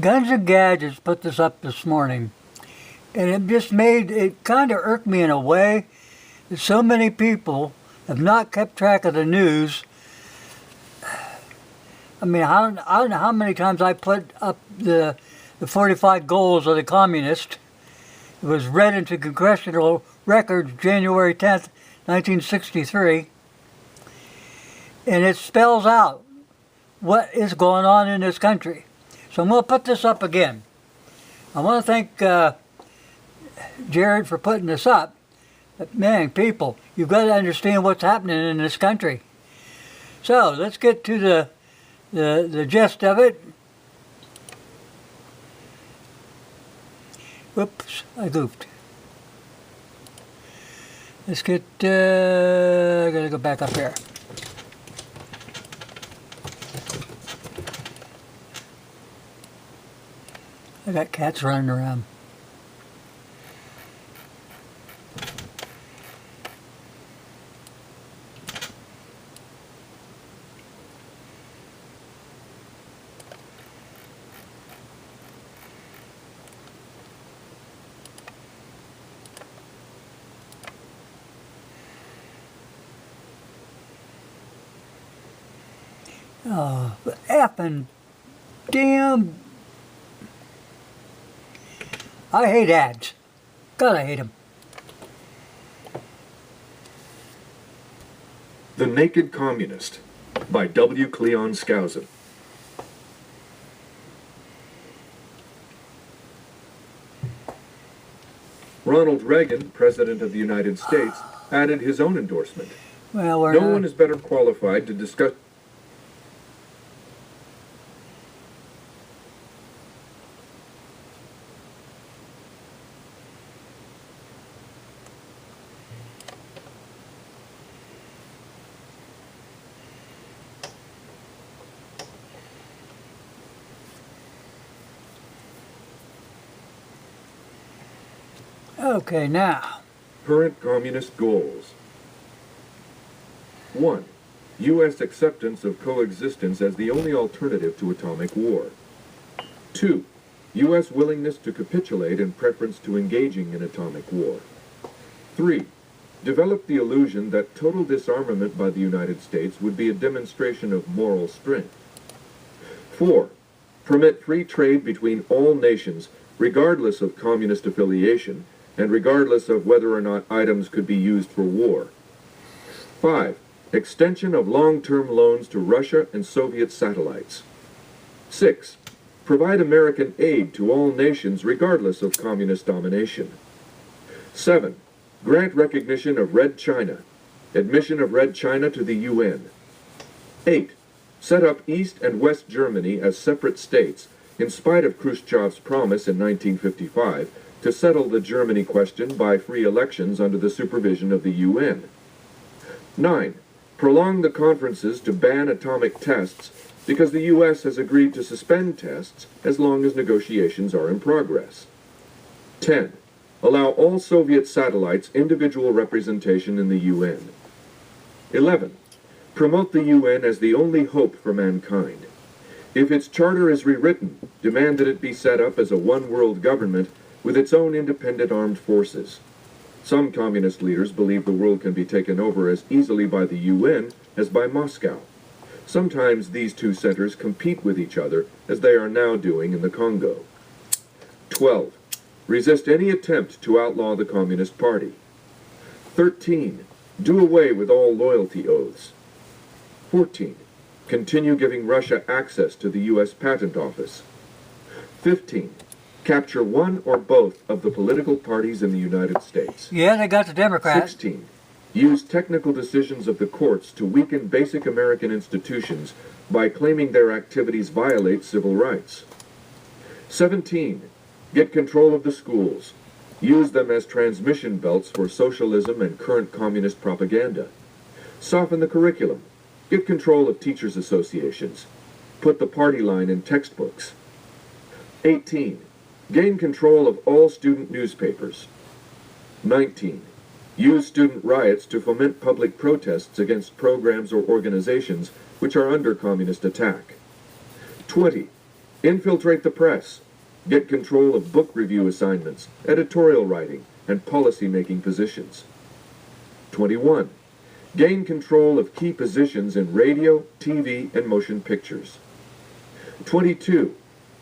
Guns and Gadgets put this up this morning, and it kind of irked me in a way that so many people have not kept track of the news. I mean, I don't know how many times I put up the 45 goals of the communists. It was read into congressional records January 10th, 1963, and it spells out what is going on in this country. So I'm going to put this up again. I want to thank Jared for putting this up. But man, people, you've got to understand what's happening in this country. So let's get to the gist of it. Whoops, I goofed. Let's get, I gotta go back up here. I got cats running around. Oh, the effing damn. I hate ads. God, I hate them. The Naked Communist by W. Cleon Skousen. Ronald Reagan, President of the United States, added his own endorsement. Well, No one is better qualified to discuss. Okay, now. Current communist goals. 1. U.S. acceptance of coexistence as the only alternative to atomic war. 2. U.S. willingness to capitulate in preference to engaging in atomic war. 3. Develop the illusion that total disarmament by the United States would be a demonstration of moral strength. 4. Permit free trade between all nations, regardless of communist affiliation, and regardless of whether or not items could be used for war. 5. Extension of long-term loans to Russia and Soviet satellites. 6. Provide American aid to all nations regardless of communist domination. 7. Grant recognition of Red China. Admission of Red China to the UN. 8. Set up East and West Germany as separate states, in spite of Khrushchev's promise in 1955 to settle the Germany question by free elections under the supervision of the UN. 9. Prolong the conferences to ban atomic tests because the U.S. has agreed to suspend tests as long as negotiations are in progress. 10. Allow all Soviet satellites individual representation in the UN. 11. Promote the UN as the only hope for mankind. If its charter is rewritten, demand that it be set up as a one-world government with its own independent armed forces. Some communist leaders believe the world can be taken over as easily by the UN as by Moscow. Sometimes these two centers compete with each other, as they are now doing in the Congo. 12. Resist any attempt to outlaw the Communist Party. 13. Do away with all loyalty oaths. 14. Continue giving Russia access to the U.S. Patent Office. 15. Capture one or both of the political parties in the United States. Yeah, they got the Democrats. 16. Use technical decisions of the courts to weaken basic American institutions by claiming their activities violate civil rights. 17. Get control of the schools. Use them as transmission belts for socialism and current communist propaganda. Soften the curriculum. Get control of teachers' associations. Put the party line in textbooks. 18. Gain control of all student newspapers. 19. Use student riots to foment public protests against programs or organizations which are under communist attack. 20. Infiltrate the press. Get control of book review assignments, editorial writing, and policy-making positions. 21. Gain control of key positions in radio, TV, and motion pictures. 22.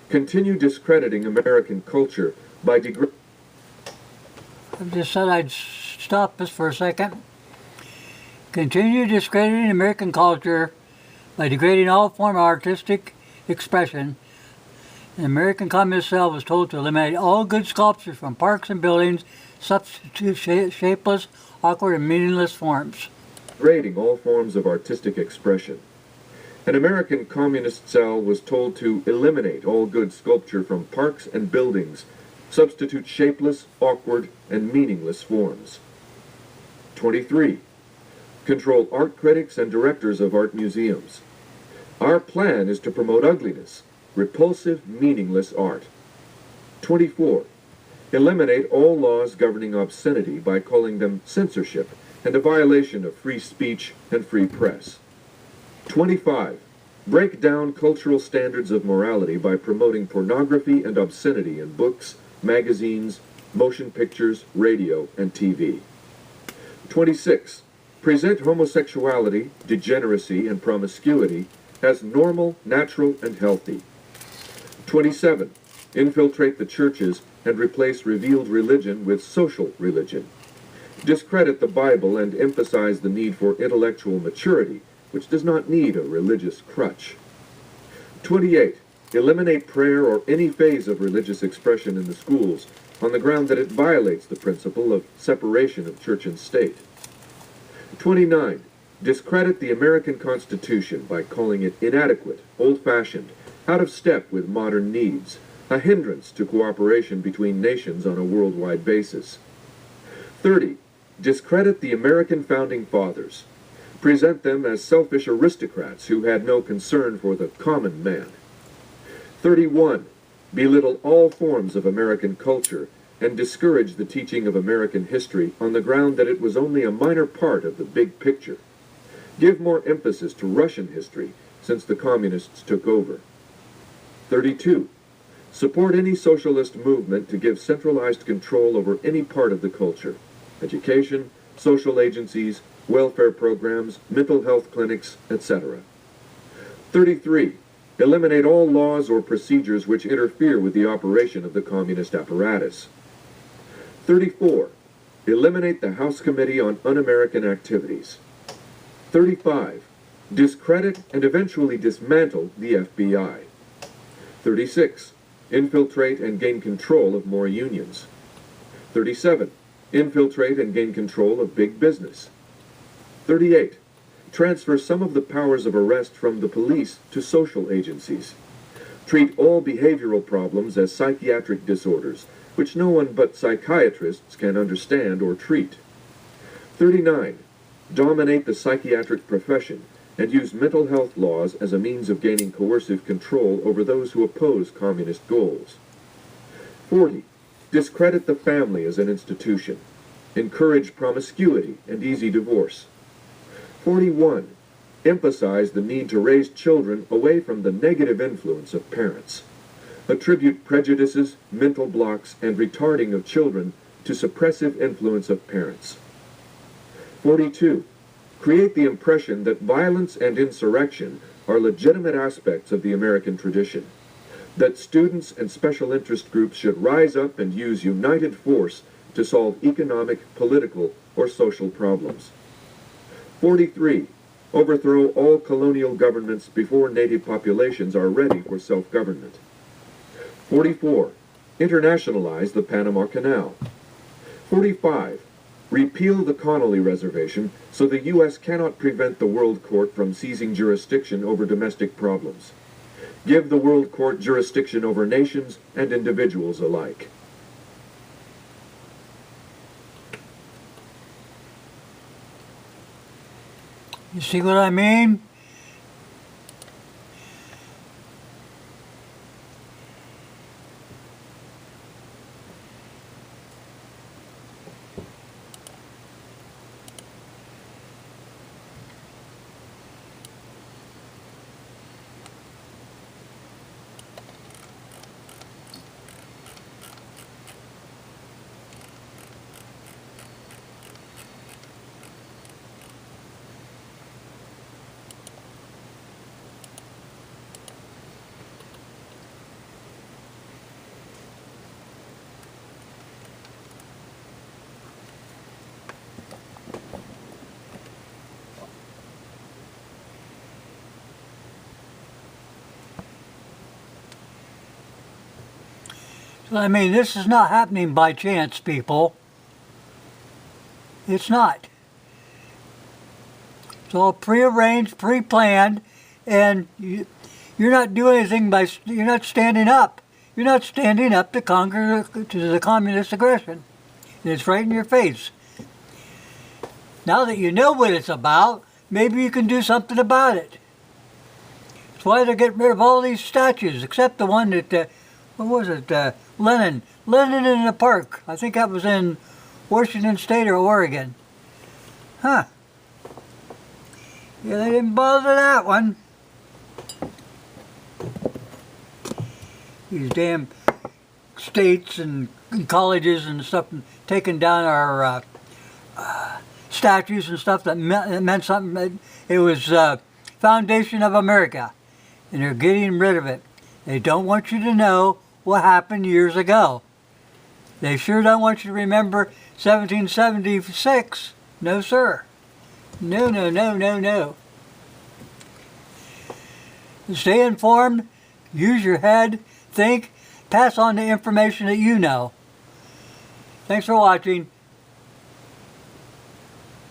Continue discrediting American culture by degrading... I just said I'd stop this for a second. Continue discrediting American culture by degrading all form of artistic expression. The American Communist cell was told to eliminate all good sculptures from parks and buildings, substitute shapeless, awkward, and meaningless forms. Degrading all forms of artistic expression. An American Communist cell was told to eliminate all good sculpture from parks and buildings, substitute shapeless, awkward, and meaningless forms. 23. Control art critics and directors of art museums. Our plan is to promote ugliness, repulsive, meaningless art. 24. Eliminate all laws governing obscenity by calling them censorship and a violation of free speech and free press. 25. Break down cultural standards of morality by promoting pornography and obscenity in books, magazines, motion pictures, radio, and TV. 26. Present homosexuality, degeneracy, and promiscuity as normal, natural, and healthy. 27. Infiltrate the churches and replace revealed religion with social religion. Discredit the Bible and emphasize the need for intellectual maturity, which does not need a religious crutch. 28. Eliminate prayer or any phase of religious expression in the schools on the ground that it violates the principle of separation of church and state. 29. Discredit the American Constitution by calling it inadequate, old-fashioned, out of step with modern needs, a hindrance to cooperation between nations on a worldwide basis. 30. Discredit the American Founding Fathers. Present them as selfish aristocrats who had no concern for the common man. 31. Belittle all forms of American culture and discourage the teaching of American history on the ground that it was only a minor part of the big picture. Give more emphasis to Russian history since the communists took over. 32. Support any socialist movement to give centralized control over any part of the culture: education, social agencies, welfare programs, mental health clinics, etc. 33. Eliminate all laws or procedures which interfere with the operation of the communist apparatus. 34. Eliminate the House Committee on Un-American Activities. 35. Discredit and eventually dismantle the FBI. 36. Infiltrate and gain control of more unions. 37. Infiltrate and gain control of big business. 38. Transfer some of the powers of arrest from the police to social agencies. Treat all behavioral problems as psychiatric disorders, which no one but psychiatrists can understand or treat. 39. Dominate the psychiatric profession and use mental health laws as a means of gaining coercive control over those who oppose communist goals. 40. Discredit the family as an institution. Encourage promiscuity and easy divorce. 41. Emphasize the need to raise children away from the negative influence of parents. Attribute prejudices, mental blocks, and retarding of children to suppressive influence of parents. 42. Create the impression that violence and insurrection are legitimate aspects of the American tradition, that students and special interest groups should rise up and use united force to solve economic, political, or social problems. 43. Overthrow all colonial governments before native populations are ready for self-government. 44. Internationalize the Panama Canal. 45. Repeal the Connolly Reservation so the U.S. cannot prevent the World Court from seizing jurisdiction over domestic problems. Give the World Court jurisdiction over nations and individuals alike. You see what I mean? I mean, this is not happening by chance, people. It's not. It's all prearranged, pre-planned, and you're not doing anything you're not standing up. You're not standing up to conquer to the communist aggression. And it's right in your face. Now that you know what it's about, maybe you can do something about it. That's why they're getting rid of all these statues, except the one that, what was it, Lenin in the park. I think that was in Washington State or Oregon. Huh. Yeah, they didn't bother that one. These damn states and colleges and stuff taking down our statues and stuff that meant something. It was Foundation of America, and they're getting rid of it. They don't want you to know what happened years ago. They sure don't want you to remember 1776. No, sir. No, no, no, no, no. Stay informed, use your head, think, pass on the information that you know. Thanks for watching.